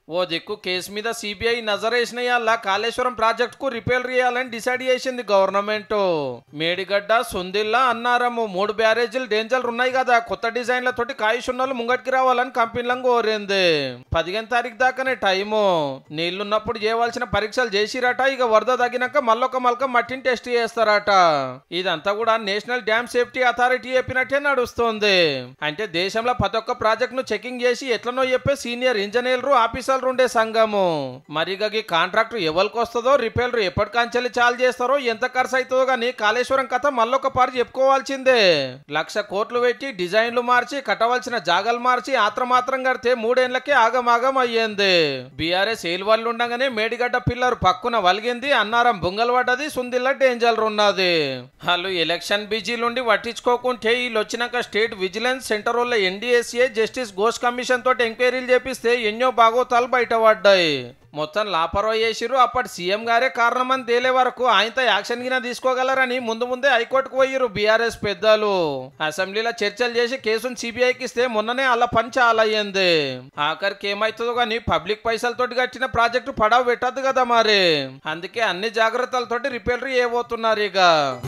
ఓ దిక్కు కేసు మీద CBI నజరేసినయాల Kaleshwaram project కు రిపేర్ చేయాలని డిసైడ్ చేసింది గవర్నమెంట్. మేడిగడ్డ, సుందిల్లా, అన్నారము 3 బ్యారేజీలు డేంజర్ ఉన్నాయి కదా, కొత్త డిజైన్లతోటి కాయుషున్నోళ్ళు ముంగటికి రావాలని కంపెనీలను కోరింది. 15 తారీఖు దాకానే టైము. నీళ్లున్నప్పుడు చేయవలసిన పరీక్షలు చేసిరట. ఇక వరద తగ్గినాక మళ్ళొక మల్కం మట్టిని టెస్ట్ చేస్తారట. ఇదంతా కూడా నేషనల్ డ్యామ్ సేఫ్టీ అథారిటీ చెప్పినట్టే నడుస్తుంది. అంటే దేశంలో ప్రతి ఒక్క ప్రాజెక్ట్ ను చెకింగ్ చేసి ఎట్లనో చెప్పే సీనియర్ ఇంజనీర్లు, ఆఫీసర్లు ఉండే సంఘము. మరిగీ కాంట్రాక్ట్ ఎవరికి వస్తుందో, రిపేర్లు ఎప్పటికాంచెల్లి చాలు చేస్తారో, ఎంత ఖర్చు అవుతుందో గానీ కాళేశ్వరం కథ మళ్ళొక పారి చెప్పుకోవాల్సిందే. 1,00,000 కోట్లు పెట్టి డిజైన్లు మార్చి, కట్టవలసిన జాగాలు మార్చి ఆత్రమాత్రం కడితే 3 ఏళ్లకే ఆగమాగం అయ్యింది. బీఆర్ఎస్ ఏలువల్లు ఉండగానే మేడిగడ్డ పిల్లరు పక్కున వలిగింది, అన్నారం బొంగలు పడ్డది, సుందిల్ల డేంజర్ ఉన్నది. వాళ్ళు ఎలక్షన్ బిజీలుండి పట్టించుకోకుంటే వీళ్ళు వచ్చినాక స్టేట్ విజిలెన్స్ సెంటర్ వల్ల ఎన్డీఎస్ఏ జస్టిస్ ఘోష్ కమిషన్ తోటి ఎంక్వైరీలు చేపిస్తే ఎన్నో బాగోతాలు బయటపడ్డాయి. మొత్తం లాపరో చేసిరు. అప్పటి సీఎం గారే కారణమని తేలే వరకు ఆయనతో యాక్షన్ గిన తీసుకోగలరని ముందే హైకోర్టుకు పోయిరు బీఆర్ఎస్ పెద్దలు. అసెంబ్లీలో చర్చలు చేసి కేసును సిబిఐకి ఇస్తే మొన్ననే అలా పని చాలా అయ్యింది. ఆఖరికి ఏమైతుందో గానీ పబ్లిక్ పైసలతోటి కట్టిన ప్రాజెక్టు పడవ పెట్టద్దు కదా మరి. అందుకే అన్ని జాగ్రత్తలతోటి రిపేర్ చేయబోతున్నారు ఇక.